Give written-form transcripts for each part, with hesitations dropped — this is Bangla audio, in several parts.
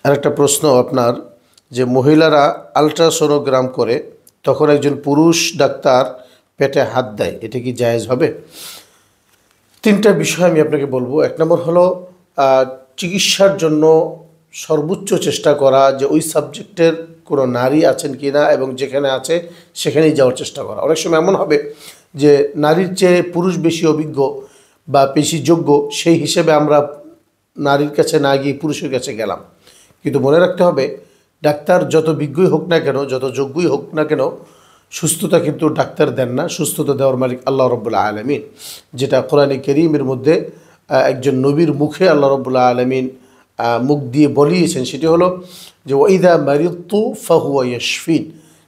আরেকটা প্রশ্ন আপনার, যে মহিলারা আলট্রাসোনোগ্রাম করে তখন একজন পুরুষ ডাক্তার পেটে হাত দেয়, এটা কি জায়েজ হবে? তিনটা বিষয় আমি আপনাকে বলবো। এক নম্বর হলো চিকিৎসার জন্য সর্বোচ্চ চেষ্টা করা, যে ওই সাবজেক্টের কোনো নারী আছেন কি না, এবং যেখানে আছে সেখানেই যাওয়ার চেষ্টা করা। অনেক সময় এমন হবে যে নারীর চেয়ে পুরুষ বেশি অভিজ্ঞ বা বেশি যোগ্য, সেই হিসেবে আমরা নারীর কাছে না গিয়ে পুরুষের কাছে গেলাম। কিন্তু মনে রাখতে হবে, ডাক্তার যত বিজ্ঞই হোক না কেন, যত যোগ্যই হোক না কেন, সুস্থতা কিন্তু ডাক্তার দেন না, সুস্থতা দেওয়ার মালিক আল্লাহ রাব্বুল আলামিন। যেটা কোরআনে কারীমের মধ্যে একজন নবীর মুখে আল্লাহ রাব্বুল আলামিন মুখ দিয়ে বলিয়েছেন, সেটি হলো যে ওয়াইদা মারিদতু ফাহুয়া ইয়াশফিন,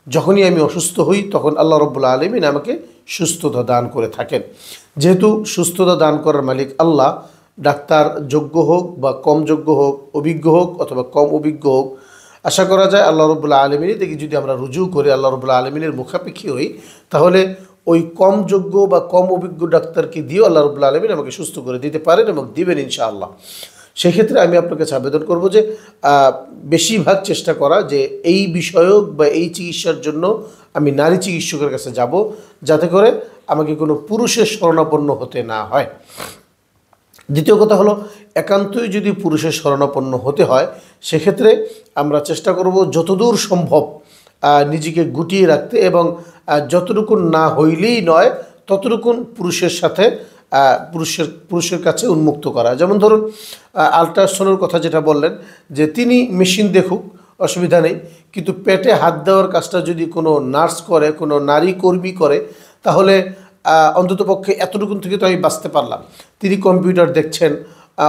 যখনই আমি অসুস্থ হই তখন আল্লাহ রাব্বুল আলামিন আমাকে সুস্থতা দান করে থাকেন। যেহেতু সুস্থতা দান করার মালিক আল্লাহ, ডাক্তার যোগ্য হোক বা কম যোগ্য হোক, অভিজ্ঞ হোক অথবা কম অভিজ্ঞ হোক, আশা করা যায় আল্লাহ রাব্বুল আলামিনের দিকে যদি আমরা রুজু করি, আল্লাহ রাব্বুল আলামিনের মুখাপেক্ষী হই, তাহলে ওই কম যোগ্য বা কম অভিজ্ঞ ডাক্তারকে দিয়েও আল্লাহ রাব্বুল আলামিন আমাকে সুস্থ করে দিতে পারেন এবং দিবেন ইনশাআল্লাহ। সেক্ষেত্রে আমি আপনার কাছে আবেদন করব যে বেশিরভাগ চেষ্টা করা যে এই বিষয়ক বা এই চিকিৎসার জন্য আমি নারী চিকিৎসকের কাছে যাব, যাতে করে আমাকে কোনো পুরুষের শরণাপন্ন হতে না হয়। দ্বিতীয় কথা হলো, একান্তই যদি পুরুষের শরণাপন্ন হতে হয়, সেক্ষেত্রে আমরা চেষ্টা করব যতদূর সম্ভব নিজেকে গুটিয়ে রাখতে, এবং যতটুকু না হইলেই নয় ততটুকু পুরুষের সাথে পুরুষের কাছে উন্মুক্ত করা। যেমন ধরুন আল্ট্রাসাউন্ডের কথা যেটা বললেন, যে তিনি মেশিন দেখুক, অসুবিধা নেই, কিন্তু পেটে হাত দেওয়ার কাজটা যদি কোনো নার্স করে, কোনো নারী কর্মী করে, তাহলে অন্ততপক্ষে এতটুকুন থেকে তো আমি বাঁচতে পারলাম। তিনি কম্পিউটার দেখছেন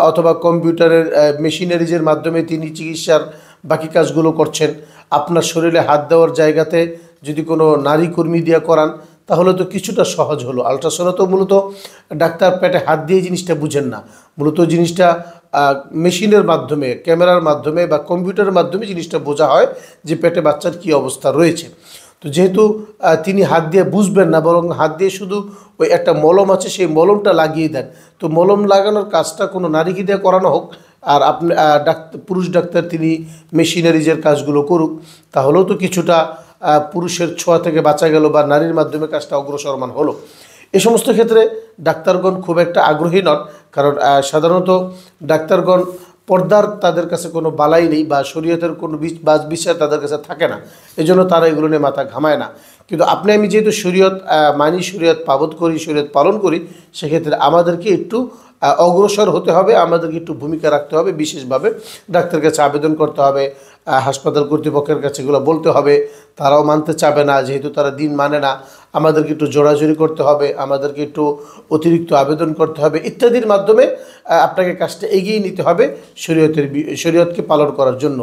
অথবা কম্পিউটারের মেশিনারিজের মাধ্যমে তিনি চিকিৎসার বাকি কাজগুলো করছেন। আপনার শরীরে হাত দেওয়ার জায়গাতে যদি কোনো নারী কর্মী দিয়ে করান, তাহলে তো কিছুটা সহজ হলো। আল্ট্রাসাউন্ড তো মূলত ডাক্তার পেটে হাত দিয়ে জিনিসটা বুঝেন না, মূলত জিনিসটা মেশিনের মাধ্যমে, ক্যামেরার মাধ্যমে বা কম্পিউটারের মাধ্যমে জিনিসটা বোঝা হয় যে পেটে বাচ্চার কী অবস্থা রয়েছে। তো যেহেতু তিনি হাত দিয়ে বুঝবেন না, বরং হাত দিয়ে শুধু ওই একটা মলম আছে সেই মলমটা লাগিয়ে দেন, তো মলম লাগানোর কাজটা কোনো নারীকে দিয়ে করানো হোক, আর আপনি পুরুষ ডাক্তার তিনি মেশিনারিজের কাজগুলো করুক, তাহলেও তো কিছুটা পুরুষের ছোঁয়া থেকে বাঁচা গেল বা নারীর মাধ্যমে কাজটা অগ্রসরমান হলো। এ সমস্ত ক্ষেত্রে ডাক্তারগণ খুব একটা আগ্রহী নন, কারণ সাধারণত ডাক্তারগণ পর্দার তাদের কাছে কোনো বালাই নেই বা শরীয়তের কোনো বিষয় তাদের কাছে থাকে না, এজন্য তারা এগুলো নিয়ে মাথা ঘামায় না। কিন্তু আপনি আমি যেহেতু শরীয়ত মানি, শরীয়ত পাবদ করি, শরীয়ত পালন করি, সেক্ষেত্রে আমাদেরকে একটু অগ্রসর হতে হবে, আমাদেরকে একটু ভূমিকা রাখতে হবে, বিশেষভাবে ডাক্তারের কাছে আবেদন করতে হবে, হাসপাতাল কর্তৃপক্ষের কাছে এগুলো বলতে হবে। তারাও মানতে চাবে না, যেহেতু তারা দিন মানে না, আমাদেরকে একটু জোরাজুরি করতে হবে, আমাদেরকে একটু অতিরিক্ত আবেদন করতে হবে, ইত্যাদির মাধ্যমে আপনাকে কাজটা এগিয়ে নিতে হবে শরীয়তকে পালন করার জন্য।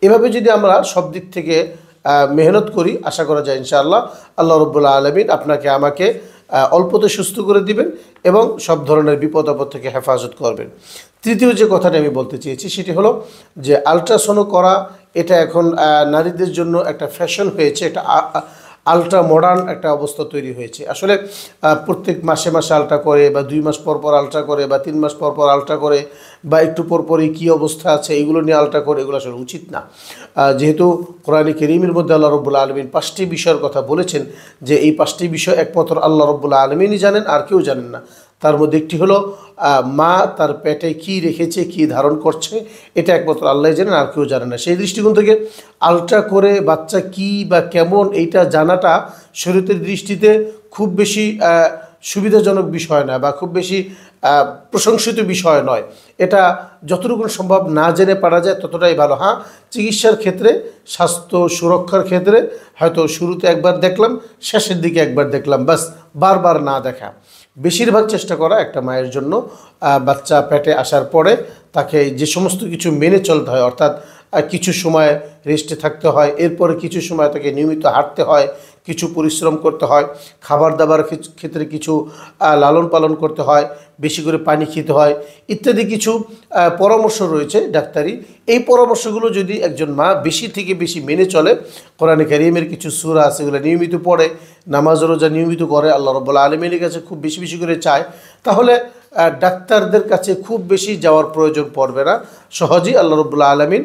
এভাবে যদি আমরা সব দিক থেকে মেহনত করি, আশা করা যায় ইনশাআল্লাহ আল্লাহ রাব্বুল আলামিন আপনাকে আমাকে অল্পতে সুস্থ করে দিবেন এবং সব ধরনের বিপদ আপদ থেকে হেফাজত করবেন। তৃতীয় যে কথাটা আমি বলতে চেয়েছি সেটি হলো যে আলট্রাসাউন্ড করা, এটা এখন নারীদের জন্য একটা ফ্যাশন হয়েছে, একটা আলট্রা মডার্ন একটা অবস্থা তৈরি হয়েছে। আসলে প্রত্যেক মাসে মাসে আলট্রা করে, বা 2 মাস পর পর আলট্রা করে, বা 3 মাস পর পর আলট্রা করে, বা একটু পর পরই কী অবস্থা আছে এগুলো নিয়ে আলট্রা করে, এগুলো আসলে উচিত না। যেহেতু কোরআনে কারীমের মধ্যে আল্লাহ রাব্বুল আলামিন 5টি বিষয়ের কথা বলেছেন, যে এই 5টি বিষয় একমাত্র আল্লাহ রাব্বুল আলামিনই জানেন, আর কেউ জানেন না। তার মধ্যে একটি হলো মা তার পেটে কি রেখেছে, কি ধারণ করছে, এটা একমাত্র আল্লাহ জানেন, আর কেউ জানে না। সেই দৃষ্টিকোণ থেকে আলট্রা করে বাচ্চা কি বা কেমন এইটা জানাটা শরীয়তের দৃষ্টিতে খুব বেশি সুবিধাজনক বিষয় নয়, বা খুব বেশি প্রশংসিত বিষয় নয়। এটা যতটুকু সম্ভব না জেনে পারা যায় ততটাই ভালো। হ্যাঁ, চিকিৎসার ক্ষেত্রে, স্বাস্থ্য সুরক্ষার ক্ষেত্রে হয়তো শুরুতে একবার দেখলাম, শেষের দিকে একবার দেখলাম, বাস, বারবার না দেখা। বেশিরভাগ চেষ্টা করা একটা মায়ের জন্য বাচ্চা পেটে আসার পরে তাকে যে সমস্ত কিছু মেনে চলতে হয়, অর্থাৎ কিছু সময় রেস্টে থাকতে হয়, এরপরে কিছু সময় তাকে নিয়মিত হাঁটতে হয়, কিছু পরিশ্রম করতে হয়, খাবার দাবার ক্ষেত্রে কিছু লালন পালন করতে হয়, বেশি করে পানি খেতে হয়, ইত্যাদি কিছু পরামর্শ রয়েছে ডাক্তারি। এই পরামর্শগুলো যদি একজন মা বেশি থেকে বেশি মেনে চলে, কোরআনে কারীমের কিছু সূরা আছে এগুলো নিয়মিত পড়ে, নামাজ রোজা নিয়মিত করে, আল্লাহ রাব্বুল আলামিনের কাছে খুব বেশি বেশি করে চায়, তাহলে ডাক্তারদের কাছে খুব বেশি যাওয়ার প্রয়োজন পড়বে না। সহজেই আল্লাহ রাব্বুল আলামিন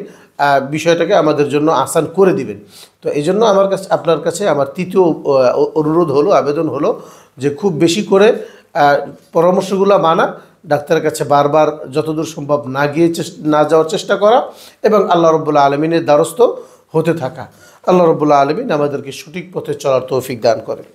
বিষয়টাকে আমাদের জন্য আসান করে দিবেন। তো এই জন্য আমার কাছে আপনার কাছে আমার তৃতীয় অনুরোধ হলো, আবেদন হলো যে খুব বেশি করে পরামর্শগুলো মানা, ডাক্তারের কাছে বারবার যতদূর সম্ভব না যাওয়ার চেষ্টা করা এবং আল্লাহ রাব্বুল আলামিনের দ্বারস্থ হতে থাকা। আল্লাহ রাব্বুল আলামিন আমাদেরকে সঠিক পথে চলার তৌফিক দান করেন।